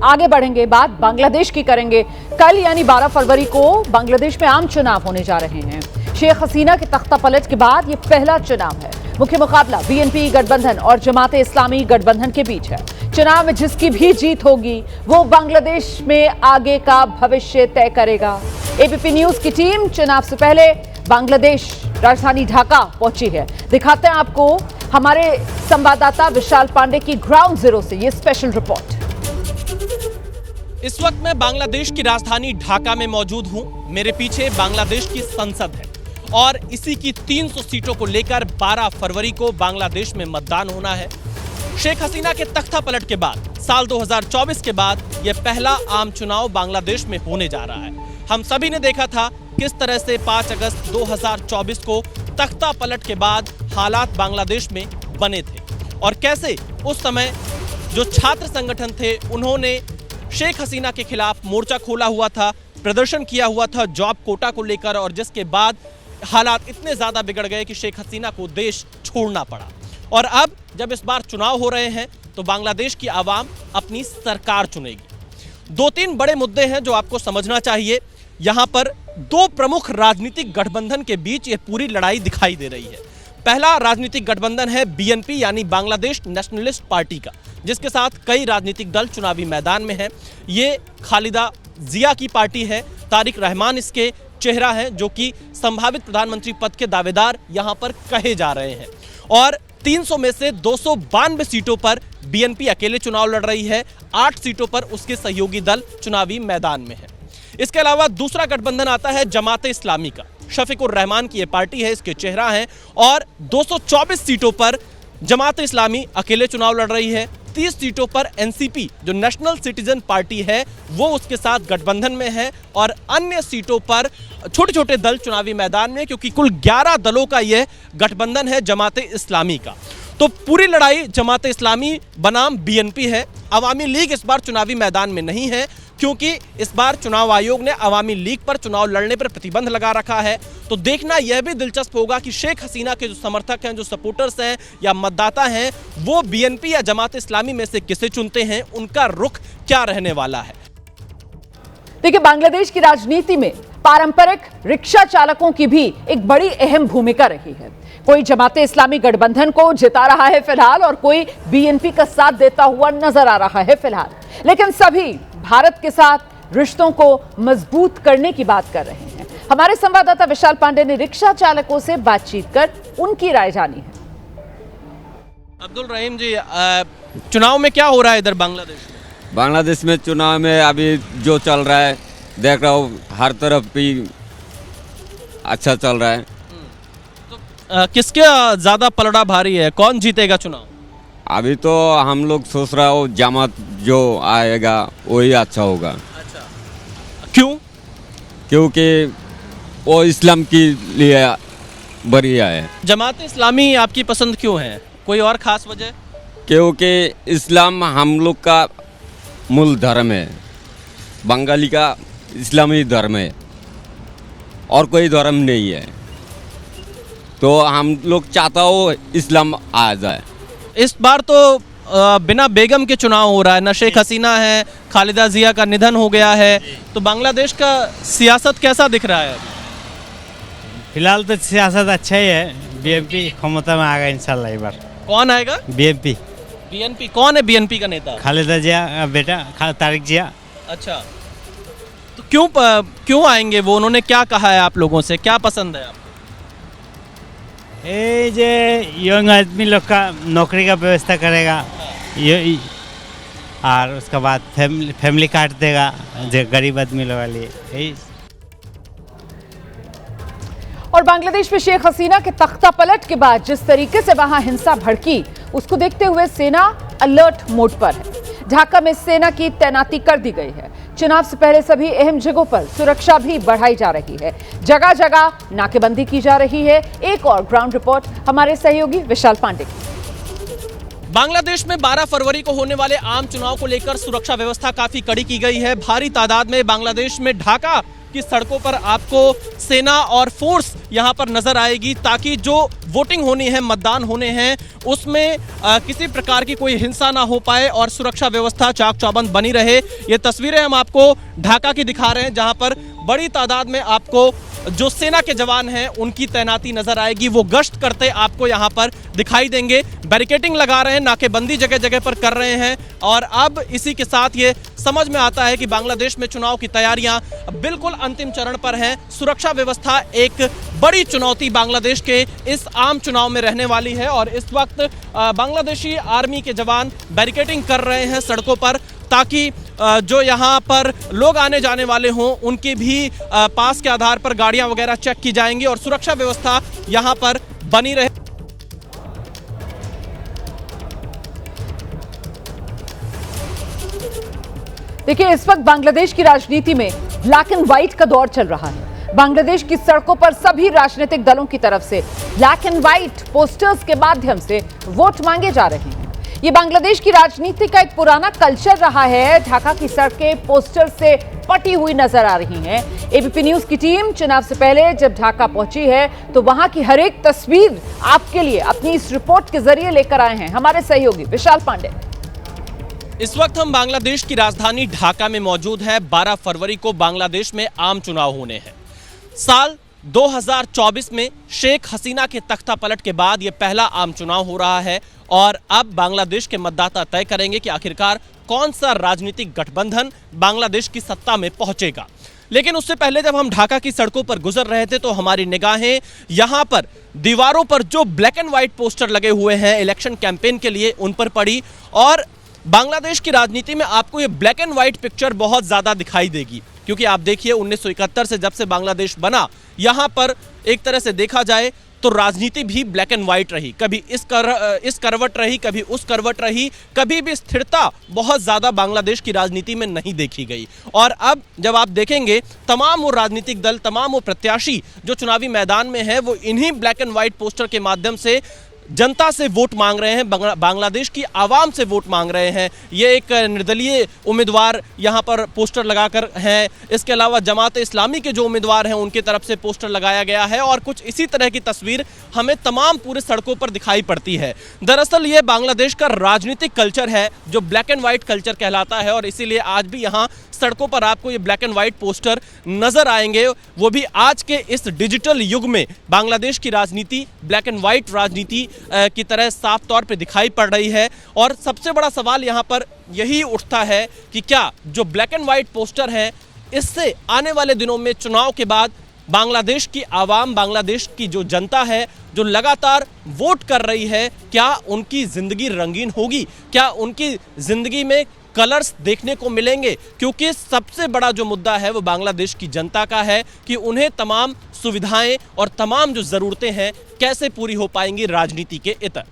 आगे बढ़ेंगे, बात बांग्लादेश की करेंगे। कल यानी 12 फरवरी को बांग्लादेश में आम चुनाव होने जा रहे हैं। शेख हसीना के तख्ता पलट के बाद ये पहला चुनाव है। मुख्य मुकाबला बीएनपी गठबंधन और जमात इस्लामी गठबंधन के बीच है। चुनाव में जिसकी भी जीत होगी वो बांग्लादेश में आगे का भविष्य तय करेगा। एबीपी न्यूज की टीम चुनाव से पहले बांग्लादेश राजधानी ढाका पहुंची है। दिखाते हैं आपको हमारे संवाददाता विशाल पांडे की ग्राउंड जीरो से ये स्पेशल रिपोर्ट। इस वक्त मैं बांग्लादेश की राजधानी ढाका में मौजूद हूं। मेरे पीछे बांग्लादेश की संसद है और इसी की 300 सीटों को लेकर 12 फरवरी को बांग्लादेश में मतदान होना है। शेख हसीना के तख्ता पलट के बाद साल 2024 के बाद यह पहला आम चुनाव बांग्लादेश में होने जा रहा है। हम सभी ने देखा था किस तरह से 5 अगस्त 2024 को तख्ता पलट के बाद हालात बांग्लादेश में बने थे और कैसे उस समय जो छात्र संगठन थे उन्होंने शेख हसीना के खिलाफ मोर्चा खोला हुआ था, प्रदर्शन किया हुआ था जॉब कोटा को लेकर, और जिसके बाद हालात इतने ज्यादा बिगड़ गए कि शेख हसीना को देश छोड़ना पड़ा। और अब जब इस बार चुनाव हो रहे हैं तो बांग्लादेश की आवाम अपनी सरकार चुनेगी। 2-3 बड़े मुद्दे हैं जो आपको समझना चाहिए। यहाँ पर 2 प्रमुख राजनीतिक गठबंधन के बीच ये पूरी लड़ाई दिखाई दे रही है। पहला राजनीतिक गठबंधन है बीएनपी यानी बांग्लादेश नेशनलिस्ट पार्टी का, जिसके साथ कई राजनीतिक दल चुनावी मैदान में हैं। ये खालिदा जिया की पार्टी है, तारिक रहमान इसके चेहरा है, जो कि संभावित प्रधानमंत्री पद के दावेदार यहाँ पर कहे जा रहे हैं। और 300 में से 292 सीटों पर बीएनपी अकेले चुनाव लड़ रही है, 8 सीटों पर उसके सहयोगी दल चुनावी मैदान में है। इसके अलावा दूसरा गठबंधन आता है जमात इस्लामी का। शफीकुर रहमान की यह पार्टी है, इसके चेहरा है, और 224 सीटों पर जमात इस्लामी अकेले चुनाव लड़ रही है। 30 सीटों पर एनसीपी जो नेशनल सिटीजन पार्टी है वो उसके साथ गठबंधन में है, और अन्य सीटों पर छोटे छोटे दल चुनावी मैदान में, क्योंकि कुल 11 दलों का यह गठबंधन है जमात इस्लामी का। तो पूरी लड़ाई जमात इस्लामी बनाम बीएनपी है। अवामी लीग इस बार चुनावी मैदान में नहीं है, क्योंकि इस बार चुनाव आयोग ने अवामी लीग पर चुनाव लड़ने पर प्रतिबंध लगा रखा है। तो देखना यह भी दिलचस्प होगा कि शेख हसीना के जो समर्थक हैं, जो सपोर्टर्स हैं या मतदाता हैं, वो बीएनपी या जमात इस्लामी में से किसे चुनते हैं, उनका रुख क्या रहने वाला है। देखिए, बांग्लादेश की राजनीति में पारंपरिक रिक्शा चालकों की भी एक बड़ी अहम भूमिका रही है। कोई जमात इस्लामी गठबंधन को जिता रहा है फिलहाल, और कोई बीएनपी का साथ देता हुआ नजर आ रहा है फिलहाल, लेकिन सभी भारत के साथ रिश्तों को मजबूत करने की बात कर रहे हैं। हमारे संवाददाता विशाल पांडे ने रिक्शा चालकों से बातचीत कर उनकी राय जानी है। अब्दुल रहीम जी, चुनाव में क्या हो रहा है इधर बांग्लादेश में? बांग्लादेश में चुनाव में अभी जो चल रहा है देख रहा हूँ, हर तरफ भी अच्छा चल रहा है। तो किसके ज्यादा पलड़ा भारी है, कौन जीतेगा चुनाव? अभी तो हम लोग सोच रहा हो जमात जो आएगा वही अच्छा होगा। अच्छा, क्यों? क्योंकि वो इस्लाम के लिए बढ़िया है। जमात इस्लामी आपकी पसंद क्यों है, कोई और खास वजह? क्योंकि इस्लाम हम लोग का मूल धर्म है, बंगाली का इस्लामी धर्म है और कोई धर्म नहीं है। तो हम लोग चाहता हो इस्लाम आ जाए। इस बार तो बिना बेगम के चुनाव हो रहा है, ना शेख हसीना है, खालिदा जिया का निधन हो गया है, तो बांग्लादेश का सियासत कैसा दिख रहा है? फिलहाल तो सियासत अच्छा ही है। बीएनपी क्षमता में आएगा इंशाल्लाह इस बार। कौन आएगा? बीएनपी। बीएनपी कौन है? बीएनपी का नेता खालिदा जिया बेटा तारिक जिया। अच्छा, तो क्यों आएंगे वो? उन्होंने क्या कहा है आप लोगों से, क्या पसंद है आपको? ये जो यंग आदमी लोग का नौकरी का व्यवस्था करेगा ये, और उसके बाद फैमिली काट देगा जो गरीब आदमी लोग वाली यही। और बांग्लादेश में शेख हसीना के तख्ता पलट के बाद जिस तरीके से वहां हिंसा भड़की, उसको देखते हुए सेना अलर्ट मोड पर है। ढाका में सेना की तैनाती कर दी गई है। चुनाव से पहले सभी अहम जगहों पर सुरक्षा भी बढ़ाई जा रही है। जगह जगह नाकेबंदी की जा रही है। एक और ग्राउंड रिपोर्ट हमारे सहयोगी विशाल पांडे की। बांग्लादेश में 12 फरवरी को होने वाले आम चुनाव को लेकर सुरक्षा व्यवस्था काफी कड़ी की गई है। भारी तादाद में बांग्लादेश में ढाका कि सड़कों पर आपको सेना और फोर्स यहाँ पर नजर आएगी, ताकि जो वोटिंग होनी है, मतदान होने हैं, उसमें किसी प्रकार की कोई हिंसा ना हो पाए और सुरक्षा व्यवस्था चाक चौबंद बनी रहे। ये तस्वीरें हम आपको ढाका की दिखा रहे हैं, जहां पर बड़ी तादाद में आपको जो सेना के जवान हैं उनकी तैनाती नजर आएगी। वो गश्त करते आपको यहां पर दिखाई देंगे, बैरिकेडिंग लगा रहे हैं, नाकेबंदी जगह जगह पर कर रहे हैं। और अब इसी के साथ ये समझ में आता है कि बांग्लादेश में चुनाव की तैयारियां बिल्कुल अंतिम चरण पर हैं। सुरक्षा व्यवस्था एक बड़ी चुनौती बांग्लादेश के इस आम चुनाव में रहने वाली है और इस वक्त बांग्लादेशी आर्मी के जवान बैरिकेडिंग कर रहे हैं सड़कों पर, ताकि जो यहाँ पर लोग आने जाने वाले हों उनके भी पास के आधार पर गाड़ियां वगैरह चेक की जाएंगी और सुरक्षा व्यवस्था यहाँ पर बनी रहे। देखिए, इस वक्त बांग्लादेश की राजनीति में ब्लैक एंड व्हाइट का दौर चल रहा है। बांग्लादेश की सड़कों पर सभी राजनीतिक दलों की तरफ से ब्लैक एंड व्हाइट पोस्टर्स के माध्यम से वोट मांगे जा रहे हैं। ये बांग्लादेश की राजनीति का एक पुराना कल्चर रहा है। ढाका की सड़कें पोस्टर से पटी हुई नजर आ रही हैं। एबीपी न्यूज की टीम चुनाव से पहले जब ढाका पहुंची है तो वहां की हर एक तस्वीर आपके लिए अपनी इस रिपोर्ट के जरिए लेकर आए हैं हमारे सहयोगी विशाल पांडे। इस वक्त हम बांग्लादेश की राजधानी ढाका में मौजूद है। 12 फरवरी को बांग्लादेश में आम चुनाव होने हैं। साल 2024 में शेख हसीना के तख्ता पलट के बाद यह पहला आम चुनाव हो रहा है और अब बांग्लादेश के मतदाता तय करेंगे कि आखिरकार कौन सा राजनीतिक गठबंधन बांग्लादेश की सत्ता में पहुंचेगा। लेकिन उससे पहले जब हम ढाका की सड़कों पर गुजर रहे थे तो हमारी निगाहें यहां पर दीवारों पर जो ब्लैक एंड व्हाइट पोस्टर लगे हुए हैं इलेक्शन कैंपेन के लिए, उन पर पड़ी। और बांग्लादेश की राजनीति में आपको ये ब्लैक एंड व्हाइट पिक्चर बहुत ज्यादा दिखाई देगी, क्योंकि आप देखिए 1971 से जब से बांग्लादेश बना, यहां पर एक तरह से देखा जाए तो राजनीति भी ब्लैक एंड व्हाइट रही। कभी इस करवट रही, कभी उस करवट रही, कभी भी स्थिरता बहुत ज्यादा बांग्लादेश की राजनीति में नहीं देखी गई। और अब जब आप देखेंगे तमाम वो राजनीतिक दल, तमाम वो प्रत्याशी जो चुनावी मैदान में है, वो इन्हीं ब्लैक एंड व्हाइट पोस्टर के माध्यम से जनता से वोट मांग रहे हैं, बांग्लादेश की आवाम से वोट मांग रहे हैं। ये एक निर्दलीय उम्मीदवार यहाँ पर पोस्टर लगाकर हैं। इसके अलावा जमात इस्लामी के जो उम्मीदवार हैं उनकी तरफ से पोस्टर लगाया गया है और कुछ इसी तरह की तस्वीर हमें तमाम पूरे सड़कों पर दिखाई पड़ती है। दरअसल ये बांग्लादेश का राजनीतिक कल्चर है जो ब्लैक एंड व्हाइट कल्चर कहलाता है और इसीलिए आज भी यहाँ सड़कों पर आपको ये ब्लैक एंड व्हाइट पोस्टर नजर आएंगे, वो भी आज के इस डिजिटल युग में बांग्लादेश की राजनीति ब्लैक एंड व्हाइट राजनीति की तरह साफ तौर पे दिखाई पड़ रही है। और सबसे बड़ा सवाल यहाँ पर यही उठता है कि क्या जो ब्लैक एंड व्हाइट पोस्टर है, इससे आने वाले दिनों में चुनाव के बाद बांग्लादेश की आवाम, बांग्लादेश की जो जनता है जो लगातार वोट कर रही है, क्या उनकी जिंदगी रंगीन होगी, क्या उनकी जिंदगी में कलर्स देखने को मिलेंगे? क्योंकि सबसे बड़ा जो मुद्दा है वो बांग्लादेश की जनता का है कि उन्हें तमाम सुविधाएं और तमाम जो ज़रूरतें हैं कैसे पूरी हो पाएंगी राजनीति के इतर।